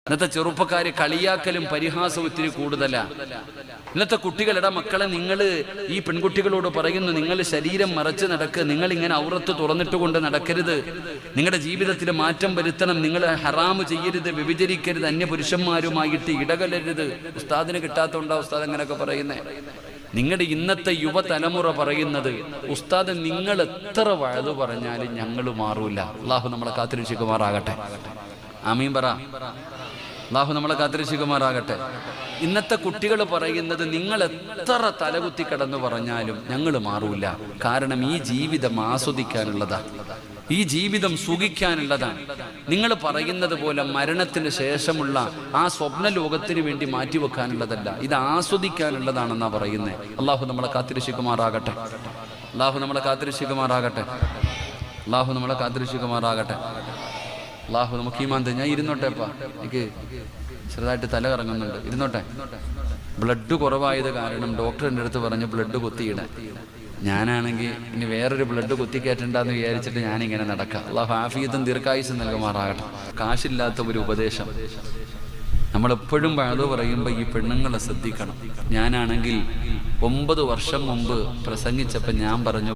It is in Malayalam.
ഇന്നത്തെ ചെറുപ്പക്കാര് കളിയാക്കലും പരിഹാസവും ഇത്തിരി കൂടുതലാണ്. ഇന്നത്തെ കുട്ടികളുടെ മക്കളെ നിങ്ങൾ ഈ പെൺകുട്ടികളോട് പറയുന്നു, നിങ്ങൾ ശരീരം മറച്ച് നടക്കുക, നിങ്ങൾ ഇങ്ങനെ ഔറത്ത് തുറന്നിട്ട് കൊണ്ട് നടക്കരുത്, നിങ്ങളുടെ ജീവിതത്തിൽ മാറ്റം വരുത്തണം, നിങ്ങൾ ഹറാമ് ചെയ്യരുത്, വ്യഭിചരിക്കരുത്, അന്യപുരുഷന്മാരുമായിട്ട് ഇടകലരുത്. ഉസ്താദിന് കിട്ടാത്തതുകൊണ്ടാ ഉസ്താദ് അങ്ങനെയൊക്കെ പറയുന്നേ. നിങ്ങളുടെ ഇന്നത്തെ യുവതലമുറ പറയുന്നത്, ഉസ്താദ് നിങ്ങൾ എത്ര വഴുതു പറഞ്ഞാലും ഞങ്ങൾ മാറൂല. അള്ളാഹു നമ്മളെ കാത്തിരക്ഷിക്കുമാറാകട്ടെ. ആമീൻ പറ. അള്ളാഹു നമ്മളെ കാത്തിരക്ഷിക്കുമാറാകട്ടെ. ഇന്നത്തെ കുട്ടികൾ പറയുന്നത്, നിങ്ങൾ എത്ര തലകുത്തി കിടന്നു പറഞ്ഞാലും ഞങ്ങൾ മാറൂല. കാരണം ഈ ജീവിതം ആസ്വദിക്കാനുള്ളതാണ്, ഈ ജീവിതം സുഖിക്കാനുള്ളതാണ്. നിങ്ങൾ പറയുന്നത് പോലെ മരണത്തിന് ശേഷമുള്ള ആ സ്വപ്ന ലോകത്തിന് വേണ്ടി മാറ്റിവെക്കാനുള്ളതല്ല, ഇത് ആസ്വദിക്കാനുള്ളതാണെന്നാ പറയുന്നത്. അള്ളാഹു നമ്മളെ കാത്തിരക്ഷിക്കുമാറാകട്ടെ. അള്ളാഹു നമ്മളെ കാത്തിരക്ഷിക്കുമാറാകട്ടെ. അള്ളാഹു നമ്മളെ കാത്തിരക്ഷിക്കുമാറാകട്ടെ. അള്ളാഹു നമുക്ക് ഈമാൻ തരും. ഞാൻ ഇരുന്നോട്ടെപ്പാ, എനിക്ക് ചെറുതായിട്ട് തല കറങ്ങുന്നുണ്ട്, ഇരുന്നോട്ടെ. ബ്ലഡ് കുറവായത് കാരണം ഡോക്ടർ എൻ്റെ അടുത്ത് പറഞ്ഞു ബ്ലഡ് കുത്തിയിടാൻ. ഞാനാണെങ്കിൽ ഇനി വേറൊരു ബ്ലഡ് കുത്തിക്കയറ്റണ്ടെന്ന് വിചാരിച്ചിട്ട് ഞാനിങ്ങനെ നടക്കാം. അള്ളാഹു ആഫിയത്തും ദീർഘായുസ്സും നൽകുമാറാകട്ടെ. കാശില്ലാത്ത ഒരു ഉപദേശം. നമ്മളെപ്പോഴും വഅദ് പറയുമ്പോൾ ഈ പെണ്ണുങ്ങളെ ശ്രദ്ധിക്കണം. ഞാനാണെങ്കിൽ 9 വർഷം മുമ്പ് പ്രസംഗിച്ചപ്പോൾ ഞാൻ പറഞ്ഞു,